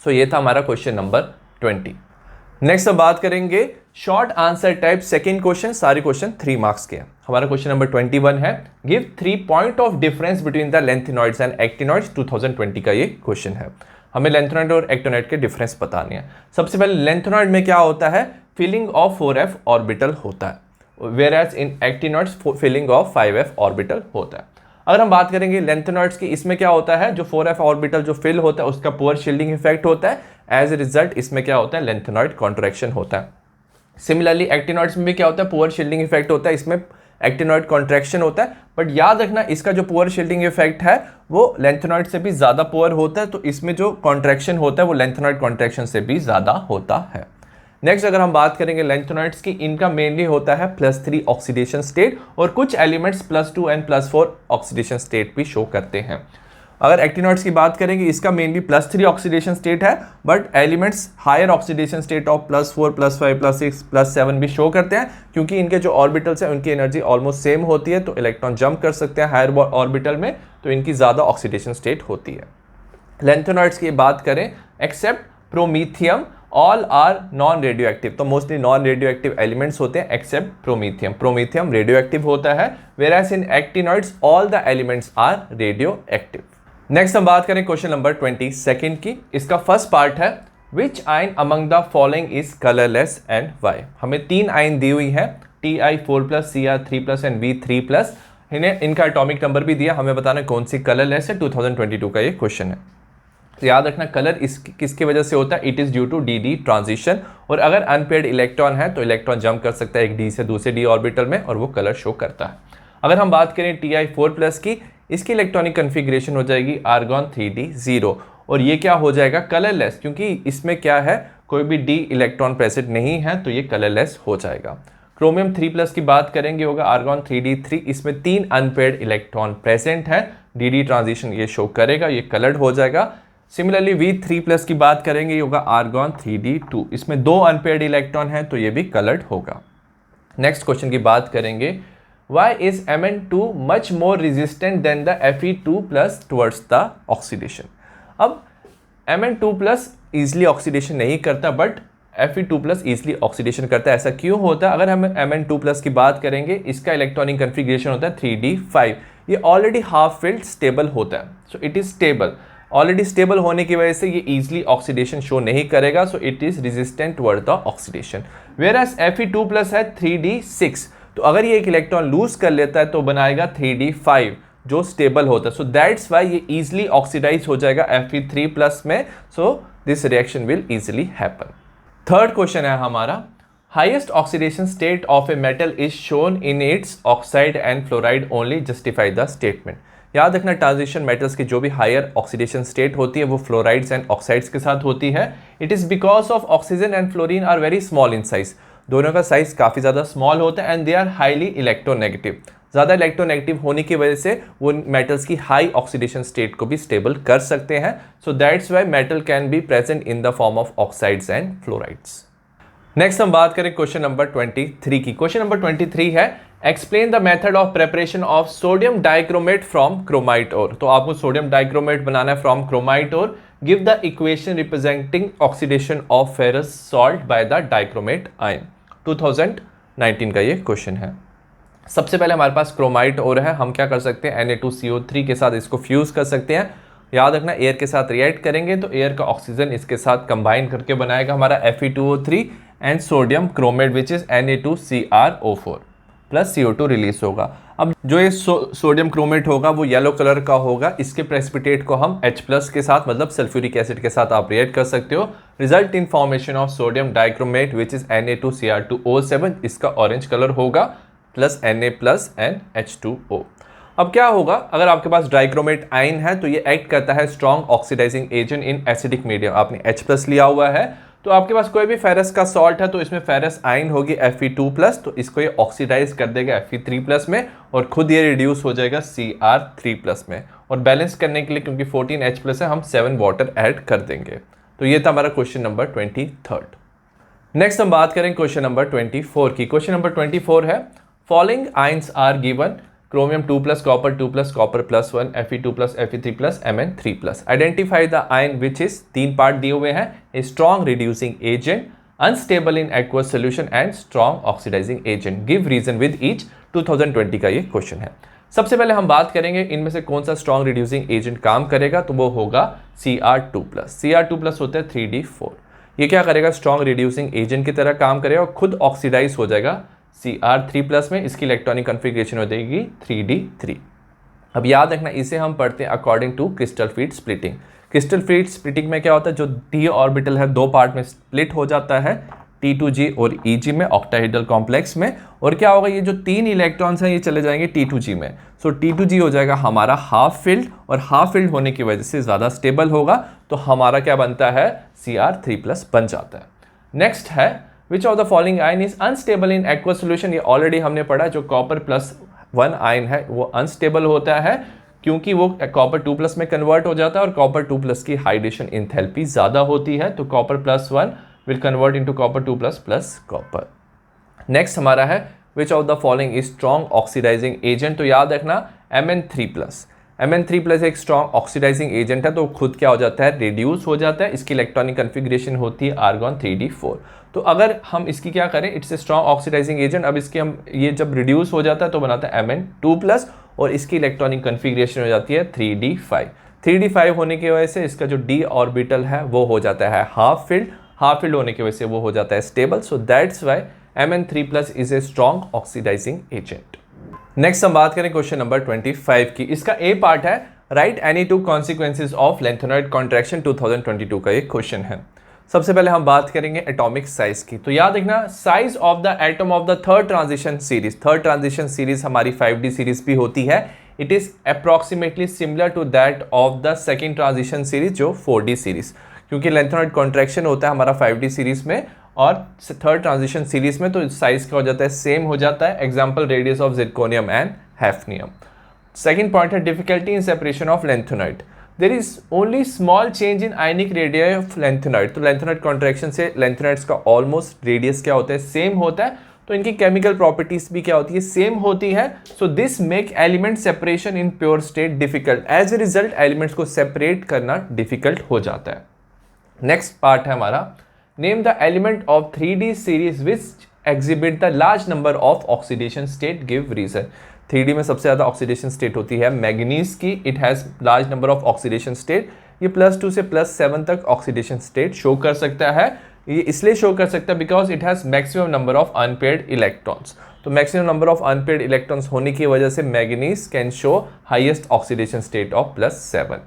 सो ये था हमारा क्वेश्चन नंबर 20। नेक्स्ट हम बात करेंगे short answer type second question. सारे क्वेश्चन 3 मार्क्स के हैं। हमारा क्वेश्चन नंबर 21 है, give 3 point of difference between the lanthanoids and actinoids. 2020 का ये क्वेश्चन है। हमें लेंथेनॉइड और एक्टिनॉइड के डिफरेंस बताने हैं। सबसे पहले लेंथेनॉइड में क्या होता है, फिलिंग ऑफ 4f ऑर्बिटल होता है, whereas in actinoids filling of 5f orbital होता है। अगर हम बात करेंगे लेंथेनॉइड्स की, इसमें क्या होता है, जो 4f ऑर्बिटल जो फिल होता है उसका पुअर शील्डिंग इफेक्ट होता है। एज ए रिजल्ट इसमें क्या होता है, लेंथेनॉइड कॉन्ट्रैक्शन होता है। सिमिलरली एक्टिनॉइड्स में भी क्या होता है, पुअर शील्डिंग इफेक्ट होता है, इसमें एक्टिनॉइड कॉन्ट्रैक्शन होता है। बट याद रखना, इसका जो पुअर शील्डिंग इफेक्ट है वो लेंथेनॉइड से भी ज्यादा पुअर होता है, तो इसमें जो कॉन्ट्रैक्शन होता है वो लेंथेनॉइड कॉन्ट्रैक्शन से भी ज्यादा होता है। नेक्स्ट अगर हम बात करेंगे लेंथेनॉइड्स की, इनका मेनली होता है +3 ऑक्सीडेशन स्टेट, और कुछ एलिमेंट्स +2 एंड +4 ऑक्सीडेशन स्टेट भी शो करते हैं। अगर एक्टिनॉइड्स की बात करेंगे, इसका मेनली +3 ऑक्सीडेशन स्टेट है, but elements higher oxidation state of +4, +5, +6, +7 भी शो करते हैं, क्योंकि इनके जो ऑर्बिटल्स हैं उनकी एनर्जी ऑलमोस्ट सेम होती है, तो इलेक्ट्रॉन जंप कर सकते हैं हायर ऑर्बिटल में, तो इनकी ज़्यादा ऑक्सीडेशन स्टेट होती है। लेंथेनॉइड्स की बात करें, except promethium all are non radioactive. तो mostly non radioactive elements होते हैं except promethium. Promethium radioactive होता है, whereas in actinoids all the elements are radioactive. Next हम बात करें क्वेश्चन नंबर 22 की। इसका फर्स्ट पार्ट है, which ion among the following is colourless and why. हमें 3 आयन दी हुई है, Ti4+, Cr3+ एंड V3+। इन्हें इनका एटॉमिक नंबर भी दिया, हमें बताना कौन सी कलरलेस है। 2022 का ये क्वेश्चन है। तो याद रखना, कलर किसकी वजह से होता है, it is due to d transition. और अगर अनपेयर्ड इलेक्ट्रॉन है तो इलेक्ट्रॉन जंप कर सकता है एक डी से दूसरे डी ऑर्बिटल में, और वो कलर शो करता है। अगर हम बात करें Ti4+ की, इसकी इलेक्ट्रॉनिक कन्फिग्रेशन हो जाएगी आर्गॉन 3d0, और ये क्या हो जाएगा, कलरलेस, क्योंकि इसमें क्या है, कोई भी डी इलेक्ट्रॉन प्रेजेंट नहीं है, तो ये कलरलेस हो जाएगा। क्रोमियम 3+ की बात करेंगे, होगा आर्गॉन 3d3, इसमें 3 अनपेयर्ड इलेक्ट्रॉन प्रेजेंट है, डी ट्रांजिशन ये शो करेगा, ये कलर्ड हो जाएगा। सिमिलरली V3+ की बात करेंगे, ये होगा आर्गॉन 3d2, इसमें 2 अनपेयर्ड इलेक्ट्रॉन है, तो ये भी कलर्ड होगा। नेक्स्ट क्वेश्चन की बात करेंगे, why is Mn2 much more resistant than the Fe2+ towards the oxidation। अब Mn2+ easily ऑक्सीडेशन नहीं करता, बट Fe2+ easily ऑक्सीडेशन करता है। ऐसा क्यों होता है, अगर हम Mn2+ की बात करेंगे, इसका इलेक्ट्रॉनिक कन्फिग्रेशन होता है 3d5, ये ऑलरेडी हाफ फिल्ड स्टेबल होता है, so it is stable. Already stable होने की वजह से ये इजीली ऑक्सीडेशन शो नहीं करेगा, so it is resistant toward the oxidation. Whereas Fe2+ है 3d6, तो अगर ये एक इलेक्ट्रॉन लूज कर लेता है तो बनाएगा 3d5 जो स्टेबल होता है। सो दैट्स वाई ये इजीली ऑक्सीडाइज हो जाएगा Fe3+ में, so this reaction will easily happen. Third question है हमारा, highest oxidation state of a metal is shown in its oxide and fluoride only, justify the statement. याद रखना, ट्रांजिशन मेटल्स की जो भी हायर ऑक्सीडेशन स्टेट होती है वो फ्लोराइड्स एंड ऑक्साइड्स के साथ होती है। It is because of oxygen and fluorine are very small in size, दोनों का साइज काफ़ी ज़्यादा स्मॉल होता है, and they are highly electronegative. ज़्यादा इलेक्ट्रोनेगेटिव होने की वजह से वो मेटल्स की हाई ऑक्सीडेशन स्टेट को भी स्टेबल कर सकते हैं। सो that's Y metal can be present in the form of oxides and fluorides. Next हम बात करें क्वेश्चन नंबर 23 की। क्वेश्चन नंबर 23 है, explain the method of preparation of sodium dichromate from chromite ore. तो आपको सोडियम डाइक्रोमेट बनाना है from chromite ore. Give the equation representing oxidation of ferrous salt by the dichromate ion. 2019 का ये question है। सबसे पहले हमारे पास क्रोमाइट और है, हम क्या कर सकते हैं Na2CO3 के साथ इसको फ्यूज कर सकते हैं। याद रखना एयर के साथ रिएक्ट करेंगे तो एयर का ऑक्सीजन इसके साथ कंबाइन करके बनाएगा हमारा Fe2O3 and sodium chromate which is Na2CrO4 plus CO2 release होगा। अब जो ये सोडियम क्रोमेट होगा वो येलो कलर का होगा, इसके प्रेसिपिटेट को हम H+ के साथ मतलब सल्फ्यूरिक एसिड के साथ आप रिएक्ट कर सकते हो। Result in formation of sodium dichromate which is Na2Cr2O7, इसका ऑरेंज कलर होगा प्लस Na+ एंड H2O। अब क्या होगा अगर आपके पास डाइक्रोमेट आयन है तो ये एक्ट करता है strong oxidising agent in acidic medium. आपने H+ लिया हुआ है तो आपके पास कोई भी फेरस का सॉल्ट है तो इसमें फेरस आयन होगी Fe2+, तो इसको ये ऑक्सीडाइज कर देगा Fe3+ में और खुद ये रिड्यूस हो जाएगा Cr3+ में। और बैलेंस करने के लिए क्योंकि 14H+ है हम 7 वाटर ऐड कर देंगे। तो ये था हमारा क्वेश्चन नंबर 23। नेक्स्ट हम बात करें क्वेश्चन नंबर 24 की। क्वेश्चन नंबर 24 है following ions are given chromium 2+, copper 2+, copper +1, Fe2+, Fe3+, Mn3+। Identify the ion which is, 3 part दिए हुए हैं, a strong reducing agent, unstable in aqueous solution and strong oxidising agent. Give reason with each. 2020 का ये question है। सबसे पहले हम बात करेंगे इनमें से कौन सा स्ट्रॉन्ग रिड्यूसिंग एजेंट काम करेगा, तो वो होगा Cr2+। Cr2+ होता है 3D4। ये क्या करेगा, स्ट्रॉन्ग रिड्यूसिंग एजेंट की तरह काम करेगा और खुद ऑक्सीडाइज हो जाएगा Cr3+ में। इसकी इलेक्ट्रॉनिक कन्फिग्रेशन हो जाएगी 3D3। अब याद रखना इसे हम पढ़ते हैं according to crystal field splitting. Crystal field splitting में क्या होता है, जो d ऑर्बिटल है 2 पार्ट में स्प्लिट हो जाता है, T2g और Eg में, ऑक्टाहेड्रल कॉम्प्लेक्स में। और क्या होगा, ये जो 3 इलेक्ट्रॉन्स हैं ये चले जाएंगे T2g में। सो T2g हो जाएगा हमारा हाफ फिल्ड और हाफ फिल्ड होने की वजह से ज़्यादा स्टेबल होगा, तो हमारा क्या बनता है Cr3+ बन जाता है। नेक्स्ट है which of the following ion is unstable in aqueous solution. ये ऑलरेडी हमने पढ़ा, जो कॉपर +1 आयन है वो अनस्टेबल होता है क्योंकि वो कॉपर 2+ में कन्वर्ट हो जाता है और कॉपर 2+ की हाइड्रेशन इंथैल्पी ज़्यादा होती है, तो copper +1 will convert into copper 2+ plus copper. Next हमारा है which of the following is strong oxidising agent. तो याद रखना Mn3+। Mn3+ एक स्ट्रॉन्ग ऑक्सीडाइजिंग एजेंट है, तो खुद क्या हो जाता है, रिड्यूस हो जाता है। इसकी इलेक्ट्रॉनिक कन्फिग्रेशन होती है आर्गॉन 3D4। तो अगर हम इसकी क्या करें, it's a strong oxidising agent. अब इसके हम ये जब रिड्यूस हो जाता है तो बनाता है Mn2+ और इसकी इलेक्ट्रॉनिक कन्फिग्रेशन हो जाती है 3D5। 3D5 होने की वजह से इसका जो d ऑर्बिटल है वो हो जाता है हाफ फिल्ड। हाफ फिल्ड होने की वजह से वो हो जाता है stable. So that's why Mn3+ is a strong oxidising agent. Next हम बात करें क्वेश्चन नंबर 25 की। इसका ए पार्ट है write any 2 consequences of lanthanoid contraction. 2022 का एक क्वेश्चन है। सबसे पहले हम बात करेंगे एटॉमिक साइज की। तो याद रखना size of the atom of the third transition series. Third transition series हमारी 5D सीरीज भी होती है। It is approximately similar to that of the second transition series जो 4D सीरीज, क्योंकि लेंथेनॉइड कॉन्ट्रैक्शन होता है हमारा 5D सीरीज में और थर्ड ट्रांजिशन सीरीज में, तो साइज क्या हो जाता है, सेम हो जाता है। Example radius of zirconium and hafnium. Second point है difficulty in separation of lanthanoid. There is only small change in ionic radius of lanthanoid. तो लेंथेनॉइड कॉन्ट्रैक्शन से लेंथेनॉइड्स का ऑलमोस्ट रेडियस क्या होता है, सेम होता है। तो इनकी केमिकल प्रॉपर्टीज भी क्या होती है, सेम होती है। So this make element separation in pure state difficult. As a result elements को सेपरेट करना डिफिकल्ट हो जाता है। नेक्स्ट पार्ट है हमारा name the element of 3D series which exhibit the large number of oxidation state. Give reason. 3D में सबसे ज़्यादा ऑक्सीडेशन स्टेट होती है मैग्नीज की। It has large number of oxidation state. ये +2 से +7 तक ऑक्सीडेशन स्टेट शो कर सकता है। ये इसलिए शो कर सकता है because it has maximum number of unpaired electrons. तो maximum number of unpaired electrons होने की वजह से manganese can show highest oxidation state of +7।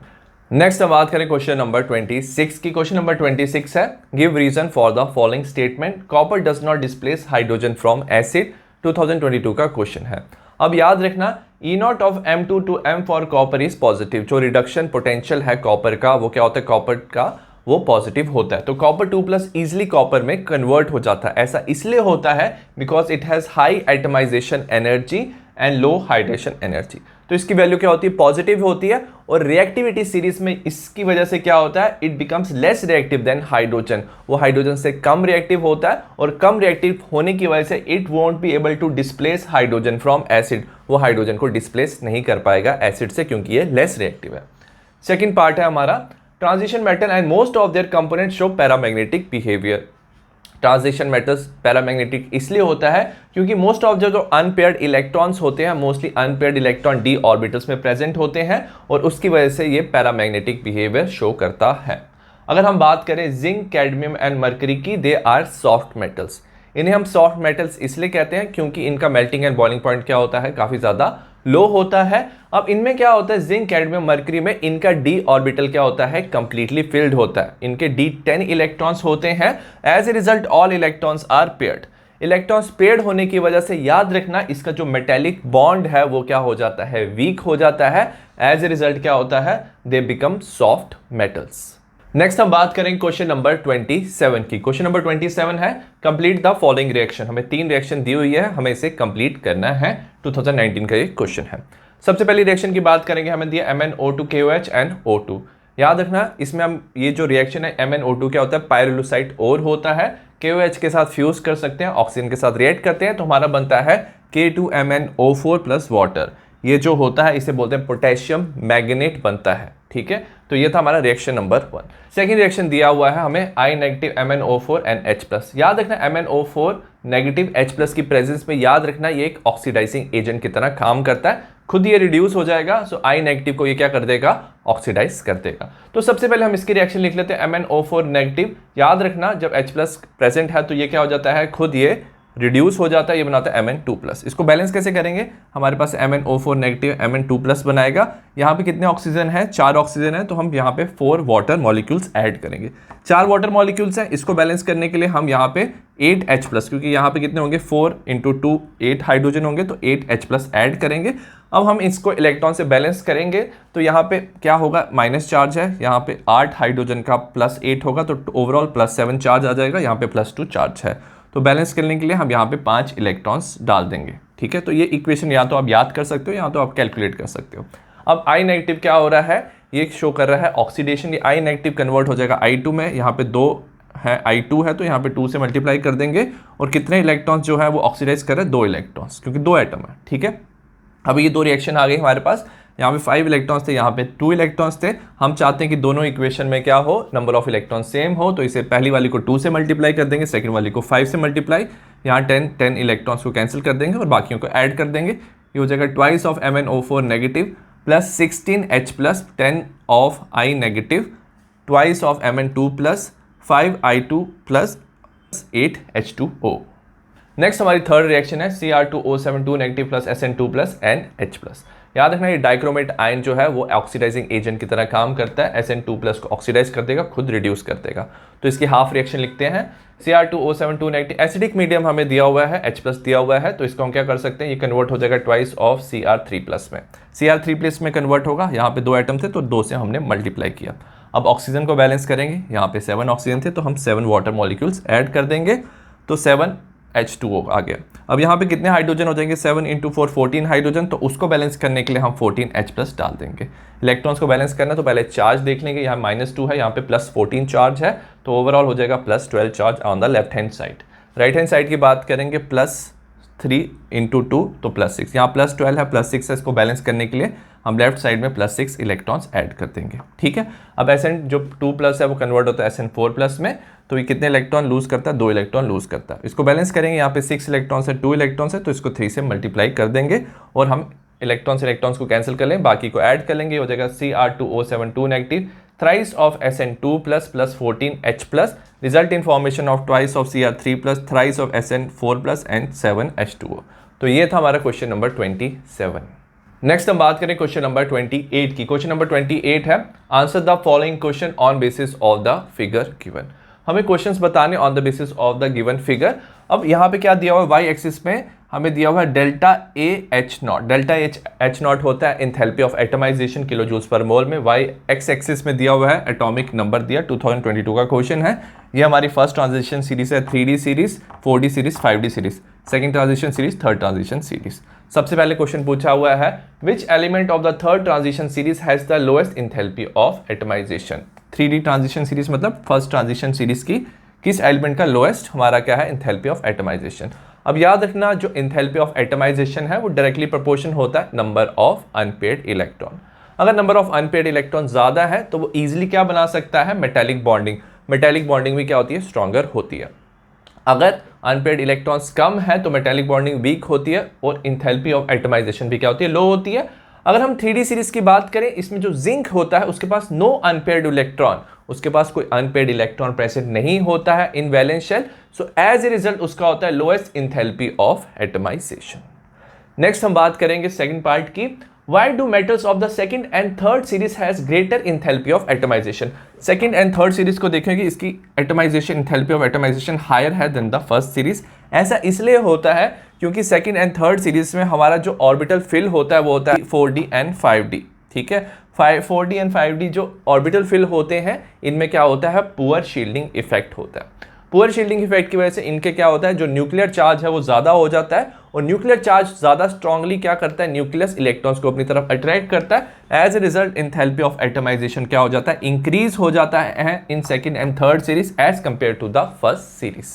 Next हम बात करें क्वेश्चन नंबर 26 की। क्वेश्चन नंबर 26 है give reason for the following statement. Copper does not displace hydrogen from acid. 2022 का क्वेश्चन है। अब याद रखना E0 of M2 to M for copper is positive. जो रिडक्शन पोटेंशियल है कॉपर का वो क्या होता है, कॉपर का वो पॉजिटिव होता है। तो कॉपर 2+ इजिली कॉपर में कन्वर्ट हो जाता है। ऐसा इसलिए होता है because it has high atomisation energy and low hydration energy. तो इसकी वैल्यू क्या होती है, पॉजिटिव होती है। और रिएक्टिविटी सीरीज में इसकी वजह से क्या होता है, it becomes less reactive than hydrogen. वो हाइड्रोजन से कम रिएक्टिव होता है और कम रिएक्टिव होने की वजह से it won't be able to displace hydrogen from acid. वो हाइड्रोजन को डिस्प्लेस नहीं कर पाएगा एसिड से क्योंकि ये लेस रिएक्टिव है। सेकेंड पार्ट है हमारा transition metal and most of their component show paramagnetic behaviour. Transition metals paramagnetic इसलिए होता है क्योंकि मोस्ट ऑफ जो अनपेयर्ड इलेक्ट्रॉन्स होते हैं, mostly unpaired electron d orbitals में प्रेजेंट होते हैं और उसकी वजह से ये पैरामैग्नेटिक बिहेवियर शो करता है। अगर हम बात करें जिंक, कैडमियम एंड मरकरी की, दे आर सॉफ्ट मेटल्स। इन्हें हम सॉफ्ट मेटल्स इसलिए कहते हैं क्योंकि इनका मेल्टिंग एंड बॉइलिंग पॉइंट क्या होता है, काफी ज्यादा लो होता है। अब इनमें क्या होता है, जिंक, कैडमियम, मरकरी में इनका डी ऑर्बिटल क्या होता है, कंप्लीटली फिल्ड होता है। इनके D10 इलेक्ट्रॉन्स होते हैं। As a result all electrons are paired. Electrons paired होने की वजह से याद रखना इसका जो मेटेलिक बॉन्ड है वो क्या हो जाता है, वीक हो जाता है। एज ए रिजल्ट क्या होता है, they become soft metals. Next हम बात करेंगे क्वेश्चन नंबर 27 की। क्वेश्चन नंबर 27 है कंप्लीट द फॉलोइंग रिएक्शन। हमें 3 रिएक्शन दी हुई है, हमें इसे कंप्लीट करना है। 2019 का ये क्वेश्चन है। सबसे पहली रिएक्शन की बात करेंगे, हमें दिया MnO2 KOH and O2। याद रखना इसमें हम ये जो रिएक्शन है MnO2 क्या होता है, पायरोलुसाइड और होता है। KOH के साथ फ्यूज कर सकते हैं, ऑक्सीजन के साथ रिएक्ट करते हैं तो हमारा बनता है K2MnO4 प्लस वाटर। ये जो होता है इसे बोलते हैं पोटेशियम मैग्नेट बनता है। ठीक है, तो ये था हमारा रिएक्शन नंबर 1। सेकंड रिएक्शन दिया हुआ है हमें I negative MnO4 and H+। याद रखना MnO4 नेगेटिव H+ की प्रेजेंस में याद रखना ये एक ऑक्सीडाइजिंग एजेंट की तरह काम करता है। खुद ये रिड्यूस हो जाएगा, सो I नेगेटिव को ये क्या कर देगा, ऑक्सीडाइज कर देगा। तो सबसे पहले हम इसकी रिएक्शन लिख लेते हैं MnO4 नेगेटिव। याद रखना जब H+ प्रेजेंट है तो ये क्या हो जाता है, खुद ये रिड्यूस हो जाता है, ये बनाता है Mn2+। इसको बैलेंस कैसे करेंगे, हमारे पास MnO4 नेगेटिव Mn2+ बनाएगा। यहाँ पे कितने ऑक्सीजन है, 4 ऑक्सीजन है, तो हम यहाँ पे 4 वाटर मॉलिक्यूल्स ऐड करेंगे। 4 वाटर मॉलिक्यूल्स हैं, इसको बैलेंस करने के लिए हम यहाँ पे 8H+, क्योंकि यहाँ पे कितने होंगे 4 × 2 8 हाइड्रोजन होंगे, तो 8H+ ऐड करेंगे। अब हम इसको इलेक्ट्रॉन से बैलेंस करेंगे तो यहाँ पे क्या होगा, माइनस चार्ज है, यहाँ पे 8 हाइड्रोजन का +8 होगा तो ओवरऑल +7 चार्ज आ जाएगा, यहाँ पे +2 चार्ज है। तो बैलेंस करने के लिए हम यहाँ पे 5 इलेक्ट्रॉन्स डाल देंगे। ठीक है, तो ये इक्वेशन या तो आप याद कर सकते हो या तो आप कैलकुलेट कर सकते हो। अब I नेगेटिव क्या हो रहा है, ये शो कर रहा है ऑक्सीडेशन। ये I नेगेटिव कन्वर्ट हो जाएगा I2 में, यहाँ पे 2 है, I2 है तो यहाँ पे 2 से मल्टीप्लाई कर देंगे और कितने इलेक्ट्रॉन्स जो है वो ऑक्सीडाइज कर रहे हैं, 2 इलेक्ट्रॉन्स, क्योंकि 2 एटम है। ठीक है, अब ये 2 रिएक्शन आ गई हमारे पास। यहाँ पे 5 इलेक्ट्रॉन्स थे, यहाँ पे 2 इलेक्ट्रॉन्स थे। हम चाहते हैं कि दोनों इक्वेशन में क्या हो, नंबर ऑफ इलेक्ट्रॉन सेम हो, तो इसे पहली वाली को 2 से मल्टीप्लाई कर देंगे, सेकंड वाली को 5 से मल्टीप्लाई। यहाँ 10 इलेक्ट्रॉन्स को कैंसिल कर देंगे और बाकियों को ऐड कर देंगे। ये हो जाएगा twice of MnO4 negative plus 16H+, 10 of I negative, twice of Mn2+, 5I2 plus 8H2O। Next हमारी थर्ड रिएक्शन है Cr2O72 negative plus SN2 plus NH+। याद रखना ये डाइक्रोमेट आयन जो है वो ऑक्सीडाइजिंग एजेंट की तरह काम करता है। SN2+ को ऑक्सीडाइज कर देगा, खुद रिड्यूस कर देगा। तो इसकी हाफ रिएक्शन लिखते हैं Cr2O72 नेगेटिव, एसिडिक मीडियम हमें दिया हुआ है, H+ दिया हुआ है, तो इसको हम क्या कर सकते हैं, ये कन्वर्ट हो जाएगा ट्वाइस ऑफ Cr3+ में। Cr3+ में कन्वर्ट होगा, यहाँ पे 2 एटम थे तो 2 से हमने मल्टीप्लाई किया। अब ऑक्सीजन को बैलेंस करेंगे, यहाँ पे 7 ऑक्सीजन थे तो हम 7 वाटर मॉलिक्यूल्स ऐड कर देंगे, तो 7H2O आ गया। अब यहाँ पे कितने हाइड्रोजन हो जाएंगे, 7 × 4 14 हाइड्रोजन, तो उसको बैलेंस करने के लिए हम 14H+ डाल देंगे। इलेक्ट्रॉन्स को बैलेंस करना तो पहले चार्ज देख लेंगे, यहाँ -2 है, यहाँ पे +14 चार्ज है, तो ओवरऑल हो जाएगा +12 charge on the left hand side. Right hand side की बात करेंगे +3 × 2 तो +6, यहाँ +12 है, +6 है, इसको बैलेंस करने के लिए हम लेफ्ट साइड में +6 इलेक्ट्रॉन्स ऐड कर देंगे। ठीक है, अब SN जो 2+ है वो कन्वर्ट होता है SN4+ में, तो ये कितने इलेक्ट्रॉन लूज करता है, 2 इलेक्ट्रॉन लूज करता है। इसको बैलेंस करेंगे, यहाँ पे 6 इलेक्ट्रॉन्स है, 2 इलेक्ट्रॉन्स है, तो इसको 3 से मल्टीप्लाई कर देंगे और हम इलेक्ट्रॉन्स को कैंसिल कर लें, बाकी को ऐड कर लेंगे। हो जाएगा Cr2O72 negative thrice of SN2+ plus 14H+, result in formation of twice of Cr3+, thrice of SN4+ and 7H2O। तो ये था हमारा क्वेश्चन नंबर 27। नेक्स्ट हम बात करें क्वेश्चन नंबर 28 की। क्वेश्चन नंबर 28 है answer the following question on basis of the figure given. हमें क्वेश्चंस बताने on the basis of the given figure. अब यहाँ पे क्या दिया हुआ है, वाई एक्सिस में हमें दिया हुआ है डेल्टा AH0। डेल्टा H0 होता है enthalpy of atomisation kilo joules per mole में। वाई एक्स एक्सिस में दिया हुआ है एटॉमिक नंबर दिया, 2022 का क्वेश्चन है। ये हमारी फर्स्ट ट्रांजिशन सीरीज है, 3D series, 4D series, 5D series, second transition series, third transition series. सबसे पहले क्वेश्चन पूछा हुआ है which element of the third transition series has the lowest enthalpy of atomisation. 3D transition series मतलब first transition series की किस element का lowest हमारा क्या है, एंथैल्पी ऑफ एटमाइजेशन। अब याद रखना जो एंथैल्पी ऑफ एटमाइजेशन है वो डायरेक्टली प्रोपोर्शन होता है नंबर ऑफ अनपेयर्ड इलेक्ट्रॉन। अगर नंबर ऑफ अनपेयर्ड इलेक्ट्रॉन ज्यादा है तो वो इजीली क्या बना सकता है, मेटालिक बॉन्डिंग। मेटालिक बॉन्डिंग भी क्या होती है, स्ट्रॉन्गर होती है। अगर अनपेयर्ड इलेक्ट्रॉन्स कम है तो मेटालिक बॉन्डिंग वीक होती है और इंथैल्पी ऑफ एटमाइजेशन भी क्या होती है, लो होती है। अगर हम 3D सीरीज की बात करें, इसमें जो जिंक होता है उसके पास नो अनपेयर्ड इलेक्ट्रॉन, उसके पास कोई अनपेयर्ड इलेक्ट्रॉन प्रेजेंट नहीं होता है in valence shell, so as a result उसका होता है lowest enthalpy of atomisation. Next हम बात करेंगे सेकंड पार्ट की, Why do metals of the second and third series has greater enthalpy of atomization? Second and third series को देखेंगे, इसकी atomisation enthalpy of atomisation higher है देन द फर्स्ट सीरीज। ऐसा इसलिए होता है क्योंकि सेकंड एंड थर्ड सीरीज में हमारा जो ऑर्बिटल फिल होता है वो होता है 4d एंड 5d, ठीक है। 4d एंड 5d जो ऑर्बिटल फिल होते हैं इनमें क्या होता है, पुअर शील्डिंग इफेक्ट होता है। पुअर शील्डिंग इफेक्ट की वजह से इनके क्या होता है, जो न्यूक्लियर चार्ज है वो ज़्यादा हो जाता है, और न्यूक्लियर चार्ज ज़्यादा स्ट्रांगली क्या करता है, न्यूक्लियस इलेक्ट्रॉन्स को अपनी तरफ अट्रैक्ट करता है। As a result enthalpy of atomisation क्या हो जाता है, इंक्रीज हो जाता है in second and third series as compare to the first series.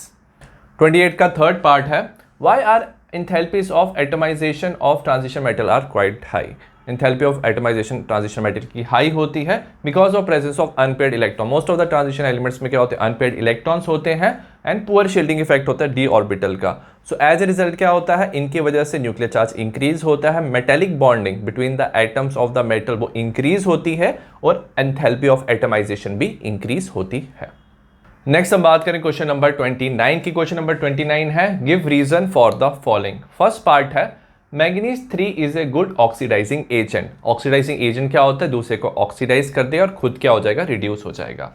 28 का थर्ड पार्ट है, why are enthalpies of atomisation of transition metal are quite high. Enthalpy of atomisation transition metal की हाई होती है because of presence of unpaired electron. Most of the transition elements में क्या होते हैं, unpaired electrons होते हैं एंड पुअर शील्डिंग इफेक्ट होता है डी ऑर्बिटल का। सो एज ए रिजल्ट क्या होता है, इनकी वजह से न्यूक्लियर चार्ज इंक्रीज होता है, metallic bonding between the atoms of the metal वो इंक्रीज होती है और एंथैल्पी ऑफ एटमाइजेशन भी इंक्रीज होती है। नेक्स्ट हम बात करें क्वेश्चन नंबर 29 की। क्वेश्चन नंबर 29 है, give reason for the following. First part है, manganese 3 is a good oxidising agent. Oxidising agent क्या होता है, दूसरे को ऑक्सीडाइज कर दे और खुद क्या हो जाएगा, रिड्यूस हो जाएगा।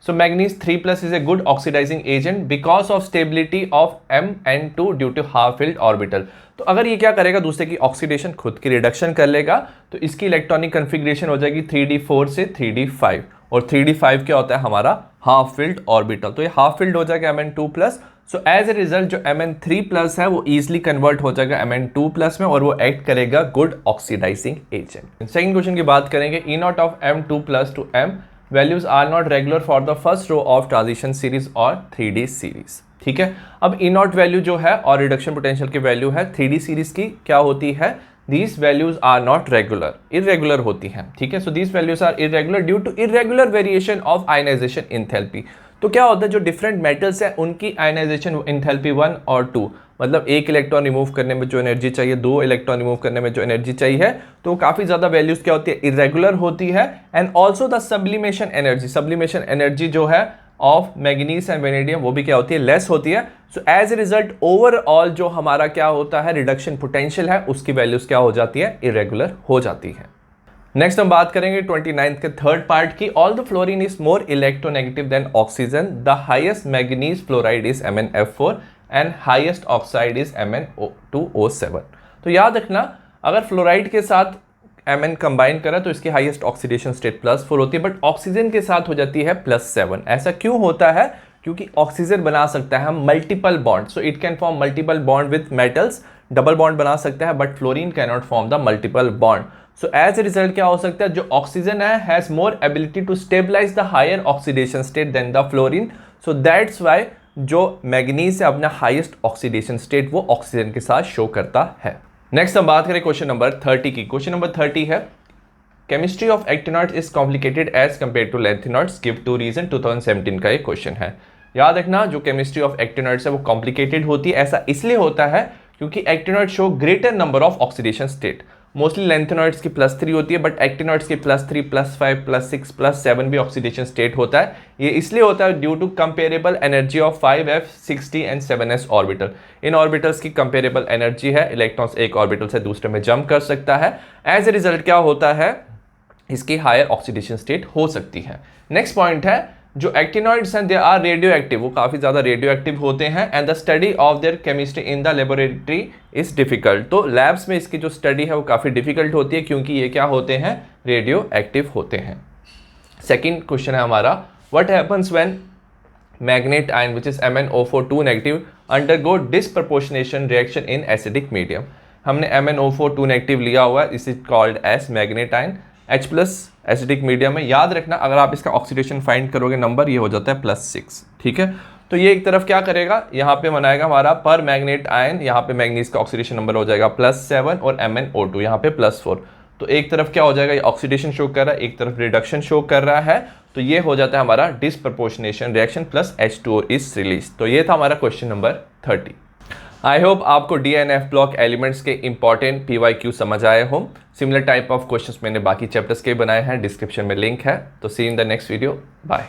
So manganese 3+ is a good oxidising agent because of stability of Mn2 due to half filled orbital. तो अगर ये क्या करेगा, दूसरे की ऑक्सीडेशन खुद की रिडक्शन कर लेगा, तो इसकी इलेक्ट्रॉनिक कन्फिग्रेशन हो जाएगी 3d4 से 3d5, और 3d5 क्या होता है हमारा हाफ फिल्ड ऑर्बिटल, तो ये हाफ फिल्ड हो जाएगा Mn2+। So as a result जो Mn3+ है वो इजिली कन्वर्ट हो जाएगा Mn2+ में और वो एक्ट करेगा good oxidising agent. Second question की बात करेंगे, E0 of M2+ to M values are not regular for the first row of transition series और 3D सीरीज, ठीक है। अब E0 वैल्यू जो है और रिडक्शन पोटेंशियल की वैल्यू है 3D सीरीज की क्या होती है, these values are not regular, irregular होती हैं, ठीक है। so these values are irregular due to irregular variation of ionization enthalpy। तो क्या होता है, जो डिफरेंट मेटल्स हैं उनकी आयनाइजेशन एंथैल्पी 1 और 2, मतलब एक इलेक्ट्रॉन रिमूव करने में जो एनर्जी चाहिए, 2 इलेक्ट्रॉन रिमूव करने में जो एनर्जी चाहिए, तो काफ़ी ज़्यादा वैल्यूज क्या होती है, इरेगुलर होती है। And also the sublimation energy जो है ऑफ मैग्नीज एंड वेनेडियम वो भी क्या होती है, लेस होती है। So as a result overall जो हमारा क्या होता है, रिडक्शन पोटेंशियल है उसकी वैल्यूज क्या हो जाती है, इरेगुलर हो जाती है। नेक्स्ट हम बात करेंगे 29 के थर्ड पार्ट की, all the fluorine is more electronegative than oxygen, the highest manganese fluoride is MnF4 and highest oxide is MnO2O7। तो याद रखना, अगर फ्लोराइड के साथ Mn कंबाइन करा तो इसकी हाईएस्ट ऑक्सीडेशन स्टेट +4 होती है, बट ऑक्सीजन के साथ हो जाती है +7। ऐसा क्यों होता है, क्योंकि ऑक्सीजन बना सकता है multiple bond, so it can form multiple bond with metals, double bond बना सकता है, but fluorine can not form the multiple bond. So as a result क्या हो सकता है, जो ऑक्सीजन है has more ability to stabilise the higher oxidation state than the fluorine, so that's why जो मैग्नीज है अपना हाईएस्ट ऑक्सीडेशन स्टेट वो ऑक्सीजन के साथ शो करता है। नेक्स्ट हम बात करें क्वेश्चन नंबर 30 की। क्वेश्चन नंबर 30 है, chemistry of actinoids is complicated as compare to lanthanoids, give 2 reason. 2017 का ये क्वेश्चन है। याद रखना, जो केमिस्ट्री ऑफ एक्टिनॉइड्स है वो कॉम्प्लिकेटेड होती है। ऐसा इसलिए होता है क्योंकि actinoid show greater number of oxidation state. Mostly lanthanoids की +3 होती है, बट एक्टिनॉइड्स की +3, +5, +6, +7 भी ऑक्सीडेशन स्टेट होता है। ये इसलिए होता है due to comparable energy of 5s, 6d and 7s orbital. इन ऑर्बिटल्स की कंपेरेबल एनर्जी है, इलेक्ट्रॉन्स एक ऑर्बिटल से दूसरे में जंप कर सकता है। एज ए रिजल्ट क्या होता है, इसकी हायर ऑक्सीडेशन स्टेट हो सकती है। नेक्स्ट पॉइंट है, जो एक्टिनॉइड्स हैं दे आर रेडियो एक्टिव, वो काफ़ी ज़्यादा रेडियो एक्टिव होते हैं, and the study of their chemistry in the laboratory is difficult. तो लैब्स में इसकी जो स्टडी है वो काफ़ी डिफिकल्ट होती है क्योंकि ये क्या होते हैं, रेडियो एक्टिव होते हैं। सेकेंड क्वेश्चन है हमारा, what happens when manganate ion which is MnO4 negative undergo disproportionation reaction in acidic medium. हमने MnO4 नेगेटिव लिया हुआ है, इस is called as manganate ion, H+ acidic medium में। याद रखना, अगर आप इसका ऑक्सीडेशन फाइंड करोगे नंबर, ये हो जाता है +6, ठीक है। तो ये एक तरफ क्या करेगा, यहाँ पे बनाएगा हमारा पर मैग्नेट आयन, यहाँ पे मैग्नीज का ऑक्सीडेशन नंबर हो जाएगा +7 और MnO2 यहाँ पे +4। तो एक तरफ क्या हो जाएगा, ये ऑक्सीडेशन शो कर रहा है, एक तरफ रिडक्शन शो कर रहा है। तो ये हो जाता है हमारा disproportionation reaction plus H2O is release. तो ये था हमारा क्वेश्चन नंबर 30। आई होप आपको D and F block elements के इंपॉर्टेंट PYQ समझ आए हो। सिमिलर टाइप ऑफ क्वेश्चंस मैंने बाकी चैप्टर्स के बनाए हैं, डिस्क्रिप्शन में लिंक है। तो see in the next video, bye.